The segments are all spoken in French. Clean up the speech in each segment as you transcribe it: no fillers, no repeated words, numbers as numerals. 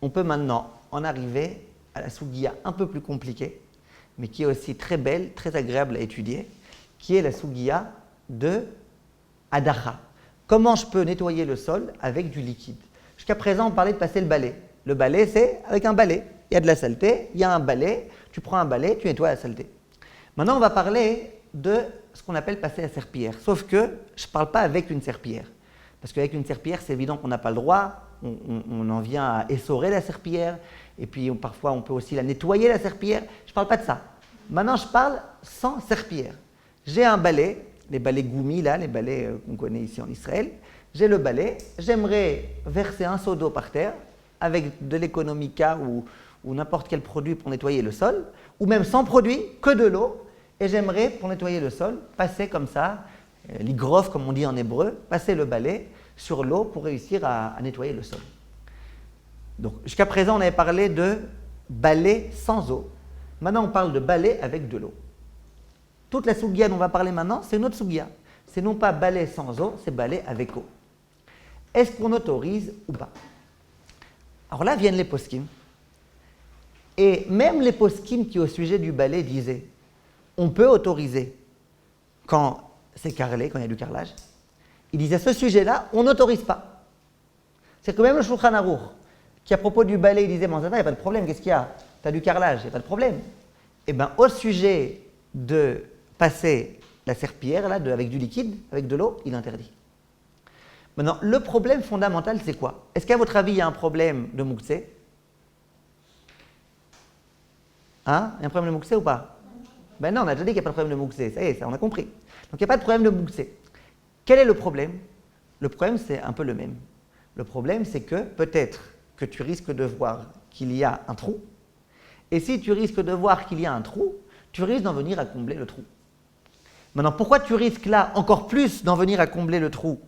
on peut maintenant en arriver à la Sougiya un peu plus compliquée, mais qui est aussi très belle, très agréable à étudier, qui est la Sougiya de Adacha. Comment je peux nettoyer le sol avec du liquide? Jusqu'à présent, on parlait de passer le balai. Le balai, c'est avec un balai. Il y a de la saleté, il y a un balai, tu prends un balai, tu nettoies la saleté. Maintenant, on va parler de ce qu'on appelle passer la serpillière. Sauf que je ne parle pas avec une serpillière. Parce qu'avec une serpillière, c'est évident qu'on n'a pas le droit. On en vient à essorer la serpillière. Et puis, parfois, on peut aussi la nettoyer, la serpillière. Je ne parle pas de ça. Maintenant, je parle sans serpillière. J'ai un balai, les balais Goumi, là, les balais qu'on connaît ici en Israël. J'ai le balai. J'aimerais verser un seau d'eau par terre avec de l'Economica ou n'importe quel produit pour nettoyer le sol, ou même sans produit, que de l'eau. Et j'aimerais, pour nettoyer le sol, passer comme ça, l'igrof, comme on dit en hébreu, passer le balai sur l'eau pour réussir à nettoyer le sol. Donc, jusqu'à présent, on avait parlé de balai sans eau. Maintenant, on parle de balai avec de l'eau. Toute la sougia dont on va parler maintenant, c'est une autre sougia. C'est non pas balai sans eau, c'est balai avec eau. Est-ce qu'on autorise ou pas? Alors là viennent les poskim. Et même les poskim qui, au sujet du balai, disaient on peut autoriser quand c'est carrelé, quand il y a du carrelage. Ils disaient à ce sujet-là, on n'autorise pas. C'est que même le Shulchan Aruch, qui à propos du balai, il disait bon, ça va, il n'y a pas de problème, qu'est-ce qu'il y a? Tu as du carrelage, il n'y a pas de problème. Et bien, au sujet de passer la serpillière, là, avec du liquide, avec de l'eau, il interdit. Maintenant, le problème fondamental, c'est quoi? Est-ce qu'à votre avis, il y a un problème de Mouktsé? Hein? Il y a un problème de Mouktsé ou pas? Ben non, on a déjà dit qu'il n'y a pas de problème de Mouktsé. Ça y est, ça, on a compris. Donc, il n'y a pas de problème de Mouktsé. Quel est le problème? Le problème, c'est un peu le même. Le problème, c'est que peut-être que tu risques de voir qu'il y a un trou. Et si tu risques de voir qu'il y a un trou, tu risques d'en venir à combler le trou. Maintenant, pourquoi tu risques là encore plus d'en venir à combler le trou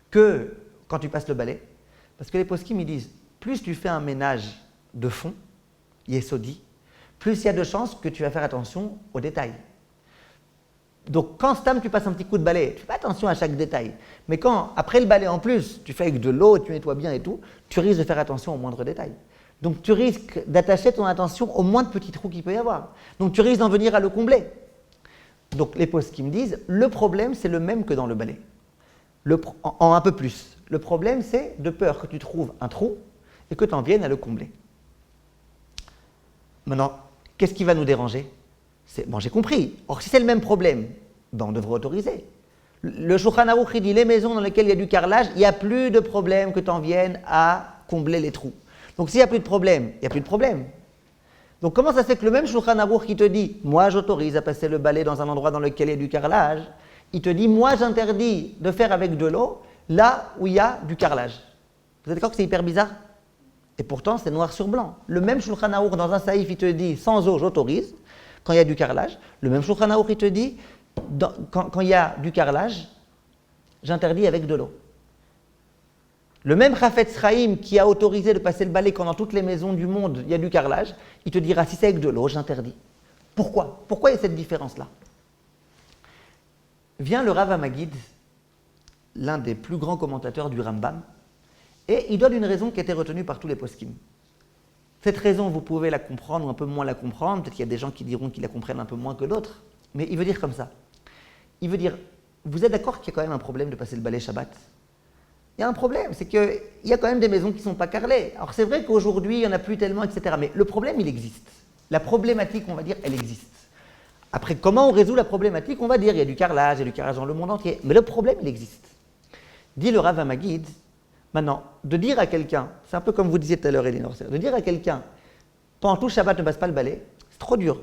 que quand tu passes le balai? Parce que les poskim, ils disent, plus tu fais un ménage de fond, yesodi, plus il y a de chances que tu vas faire attention aux détails. Donc, quand Stam, tu passes un petit coup de balai, tu fais attention à chaque détail. Mais quand, après le balai en plus, tu fais avec de l'eau, tu nettoies bien et tout, tu risques de faire attention aux moindres détails. Donc, tu risques d'attacher ton attention au moindre petit trou qu'il peut y avoir. Donc, tu risques d'en venir à le combler. Donc, les poskim me disent, le problème, c'est le même que dans le balai. En un peu plus. Le problème, c'est de peur que tu trouves un trou et que tu en viennes à le combler. Maintenant, qu'est-ce qui va nous déranger? Bon, j'ai compris. Or, si c'est le même problème, ben, on devrait autoriser. Le Shulchan Aruch dit les maisons dans lesquelles il y a du carrelage, il n'y a plus de problème que tu en viennes à combler les trous. Donc, s'il n'y a plus de problème, il n'y a plus de problème. Donc, comment ça se fait que le même Shulchan Aruch qui te dit moi, j'autorise à passer le balai dans un endroit dans lequel il y a du carrelage, il te dit moi, j'interdis de faire avec de l'eau là où il y a du carrelage. Vous êtes d'accord que c'est hyper bizarre? Et pourtant, c'est noir sur blanc. Le même Shulchan Aruch dans un saïf, il te dit sans eau, j'autorise. Quand il y a du carrelage, le même Shulchan Aruch, il te dit, quand il y a du carrelage, j'interdis avec de l'eau. Le même Chafetz Chaim qui a autorisé de passer le balai quand dans toutes les maisons du monde, il y a du carrelage, il te dira, si c'est avec de l'eau, j'interdis. Pourquoi? Pourquoi il y a cette différence-là? Vient le Rav Amagid, l'un des plus grands commentateurs du Rambam, et il donne une raison qui a été retenue par tous les poskim. Cette raison, vous pouvez la comprendre ou un peu moins la comprendre. Peut-être qu'il y a des gens qui diront qu'ils la comprennent un peu moins que d'autres. Mais il veut dire comme ça. Il veut dire, vous êtes d'accord qu'il y a quand même un problème de passer le balai Shabbat? Il y a un problème, c'est qu'il y a quand même des maisons qui ne sont pas carrelées. Alors c'est vrai qu'aujourd'hui, il n'y en a plus tellement, etc. Mais le problème, il existe. La problématique, on va dire, elle existe. Après, comment on résout la problématique? On va dire, il y a du carrelage dans le monde entier. Mais le problème, il existe. Dit le Rav Amagid, maintenant, de dire à quelqu'un, c'est un peu comme vous disiez tout à l'heure, Elinor, de dire à quelqu'un, pendant tout Shabbat, ne passe pas le balai, c'est trop dur.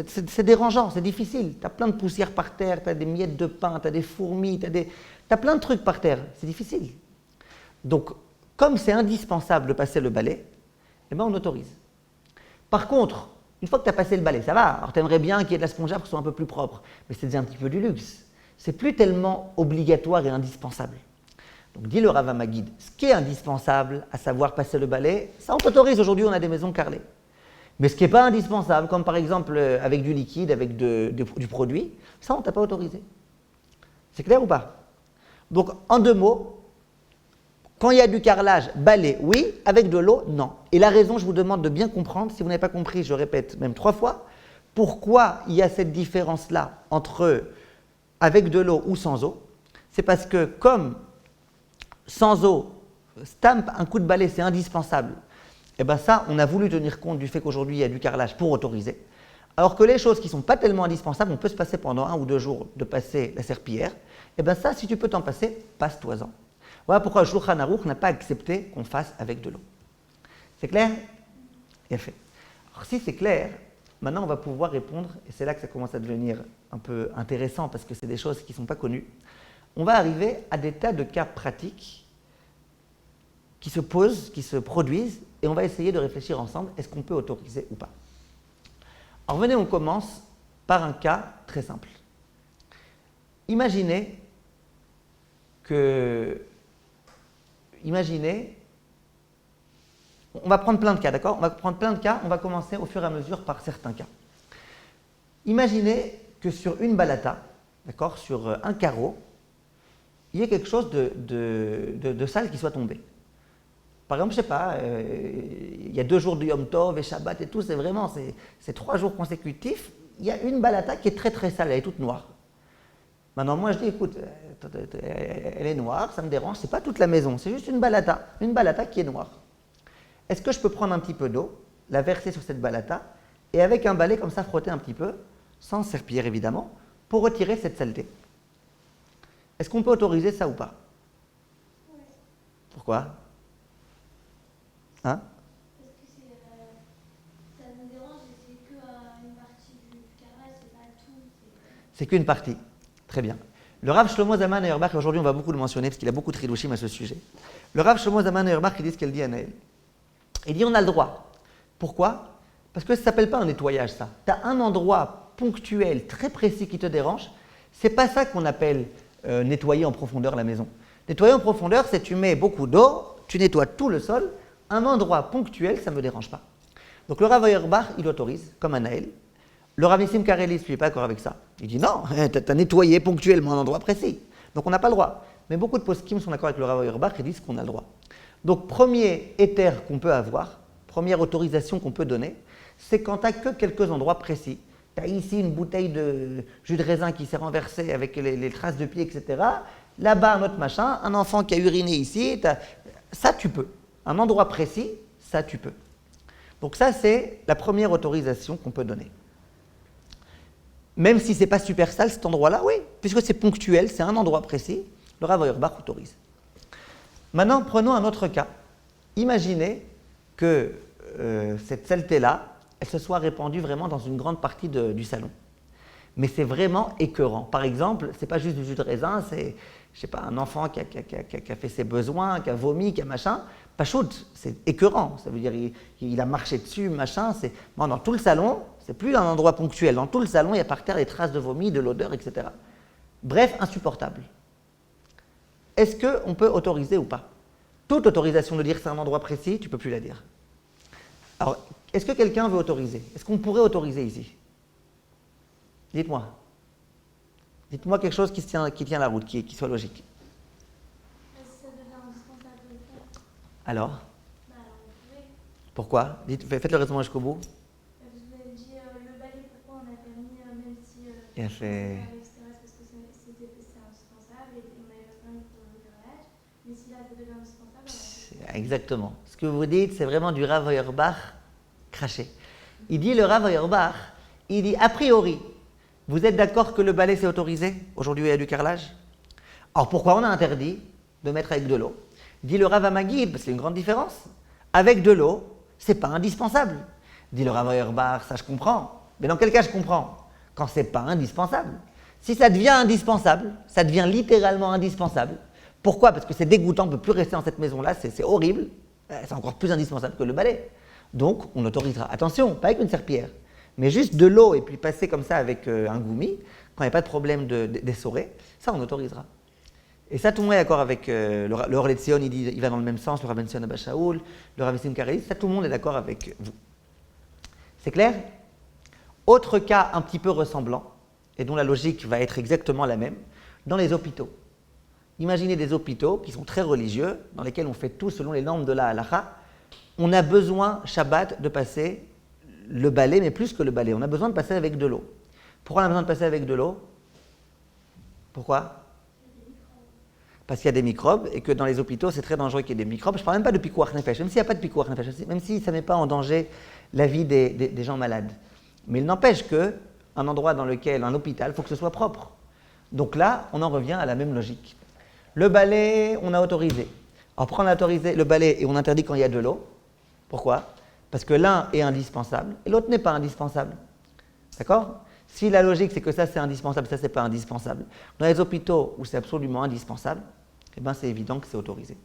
C'est dérangeant, c'est difficile. Tu as plein de poussière par terre, tu as des miettes de pain, tu as des fourmis, tu as plein de trucs par terre. C'est difficile. Donc, comme c'est indispensable de passer le balai, eh ben on autorise. Par contre, une fois que tu as passé le balai, ça va. Alors, tu aimerais bien qu'il y ait de la spongeable qui soit un peu plus propre, mais c'est déjà un petit peu du luxe. C'est plus tellement obligatoire et indispensable. Donc, dit le Rav Amagid, ce qui est indispensable, à savoir passer le balai, ça on t'autorise. Aujourd'hui, on a des maisons carrelées. Mais ce qui n'est pas indispensable, comme par exemple avec du liquide, avec du produit, ça on ne t'a pas autorisé. C'est clair ou pas? Donc, en deux mots, Quand il y a du carrelage, balai, oui. Avec de l'eau, non. Et la raison, je vous demande de bien comprendre. Si vous n'avez pas compris, je répète même 3 fois. Pourquoi il y a cette différence-là entre avec de l'eau ou sans eau? C'est parce que comme sans eau, stamp, un coup de balai, c'est indispensable. Et bien ça, on a voulu tenir compte du fait qu'aujourd'hui, il y a du carrelage pour autoriser. Alors que les choses qui ne sont pas tellement indispensables, on peut se passer pendant 1 ou 2 jours de passer la serpillière. Et bien ça, si tu peux t'en passer, passe-toi-en. Voilà pourquoi Shulchan Aruch n'a pas accepté qu'on fasse avec de l'eau. C'est clair? Bien fait. Alors si c'est clair, maintenant on va pouvoir répondre, et c'est là que ça commence à devenir un peu intéressant parce que c'est des choses qui ne sont pas connues. On va arriver à des tas de cas pratiques qui se posent, qui se produisent, et on va essayer de réfléchir ensemble, est-ce qu'on peut autoriser ou pas? Alors venez, on commence par un cas très simple. Imaginez, on va prendre plein de cas, d'accord? On va prendre plein de cas, on va commencer au fur et à mesure par certains cas. Imaginez que sur une balata, d'accord, sur un carreau, il y ait quelque chose de sale qui soit tombé. Par exemple, je ne sais pas, il y a 2 jours de Yom Tov et Shabbat et tout, c'est 3 jours consécutifs, il y a une balata qui est très très sale, elle est toute noire. Maintenant, moi je dis, écoute, elle est noire, ça me dérange, c'est pas toute la maison, c'est juste une balata qui est noire. Est-ce que je peux prendre un petit peu d'eau, la verser sur cette balata, et avec un balai comme ça frotter un petit peu, sans serpillière évidemment, pour retirer cette saleté? Est-ce qu'on peut autoriser ça ou pas? Oui. Pourquoi? Hein? Parce que ça nous dérange et c'est qu'une partie du carrelage, c'est pas tout. C'est qu'une partie. Très bien. Le Rav Shlomo Zalman Auerbach, aujourd'hui on va beaucoup le mentionner parce qu'il a beaucoup de chidushim à ce sujet. Le Rav Shlomo Zalman Auerbach, il dit ce qu'elle dit à Naël. Il dit on a le droit. Pourquoi? Parce que ça ne s'appelle pas un nettoyage ça. Tu as un endroit ponctuel, très précis qui te dérange. C'est pas ça qu'on appelle nettoyer en profondeur la maison. Nettoyer en profondeur, c'est tu mets beaucoup d'eau, tu nettoies tout le sol. Un endroit ponctuel, ça ne me dérange pas. Donc le Rav Auerbach, il autorise, comme un Naël. Le Rav Nissim Karelitz, lui, n'est pas d'accord avec ça. Il dit non, tu as nettoyé ponctuellement un endroit précis. Donc on n'a pas le droit. Mais beaucoup de poskim sont d'accord avec le Rav Auerbach et disent qu'on a le droit. Donc premier éther qu'on peut avoir, première autorisation qu'on peut donner, c'est quand tu n'as que quelques endroits précis. Tu as ici une bouteille de jus de raisin qui s'est renversée avec les traces de pied, etc. Là-bas, un autre machin, un enfant qui a uriné ici. Ça, tu peux. Un endroit précis, ça tu peux. Donc ça, c'est la première autorisation qu'on peut donner. Même si ce n'est pas super sale cet endroit-là, oui, puisque c'est ponctuel, c'est un endroit précis, le Rav Auerbach autorise. Maintenant, prenons un autre cas. Imaginez que cette saleté-là, elle se soit répandue vraiment dans une grande partie du salon. Mais c'est vraiment écœurant. Par exemple, ce n'est pas juste du jus de raisin, c'est, je sais pas, un enfant qui a fait ses besoins, qui a vomi, qui a machin. Pachout, c'est écœurant. Ça veut dire il a marché dessus, machin. Bon, dans tout le salon, c'est plus un endroit ponctuel. Dans tout le salon, il y a par terre des traces de vomi, de l'odeur, etc. Bref, insupportable. Est-ce qu'on peut autoriser ou pas? Toute autorisation de dire que c'est un endroit précis, tu ne peux plus la dire. Alors, est-ce que quelqu'un veut autoriser? Est-ce qu'on pourrait autoriser ici? Dites-moi. Dites-moi quelque chose qui tient la route, qui soit logique. Ça devient indispensable de le faire. Alors? Bah alors, on pouvait. Pourquoi? Faites le raisonnement jusqu'au bout. Vous avez dit le balai, pourquoi on a permis, même si Bien fait. etc., parce que c'est indispensable et on avait pas permis pour le carrelage. Mais si là, ça devient indispensable, alors Exactement. Ce que vous dites, c'est vraiment du Rav Auerbach craché. Il dit, le Rav Auerbach, il dit, a priori, vous êtes d'accord que le balai c'est autorisé? Aujourd'hui, il y a du carrelage. Alors pourquoi on a interdit de mettre avec de l'eau? Dit le Rav Amagid, parce qu'il y a une grande différence. Avec de l'eau, c'est pas indispensable. Dit le Rav Auerbach, ça je comprends. Mais dans quel cas je comprends? Quand c'est pas indispensable. Si ça devient indispensable, ça devient littéralement indispensable. Pourquoi? Parce que c'est dégoûtant, on ne peut plus rester dans cette maison-là, c'est horrible. C'est encore plus indispensable que le balai. Donc, on autorisera. Attention, pas avec une serpillière, mais juste de l'eau et puis passer comme ça avec un goumi, quand il n'y a pas de problème d'essorer, ça on autorisera. Et ça, tout le monde est d'accord avec le Or Letzion, il va dans le même sens, le Rav Ben Zion Abba Shaul, le Rav Nissim Karelitz, ça tout le monde est d'accord avec vous. C'est clair? Autre cas un petit peu ressemblant, et dont la logique va être exactement la même, dans les hôpitaux. Imaginez des hôpitaux qui sont très religieux, dans lesquels on fait tout selon les normes de la halakha. On a besoin, Shabbat, de passer le balai, mais plus que le balai. On a besoin de passer avec de l'eau. Pourquoi on a besoin de passer avec de l'eau? Pourquoi? Parce qu'il y a des microbes et que dans les hôpitaux, c'est très dangereux qu'il y ait des microbes. Je ne parle même pas de pikuach nefesh, même s'il n'y a pas de pikuach nefesh, même si ça ne met pas en danger la vie des gens malades. Mais il n'empêche qu'un endroit dans lequel, un hôpital, il faut que ce soit propre. Donc là, on en revient à la même logique. Le balai, on a autorisé. Alors pourquoi on a autorisé le balai et on interdit quand il y a de l'eau? Pourquoi? Parce que l'un est indispensable et l'autre n'est pas indispensable. D'accord? Si la logique c'est que ça c'est indispensable, ça c'est pas indispensable. Dans les hôpitaux où c'est absolument indispensable, eh ben c'est évident que c'est autorisé.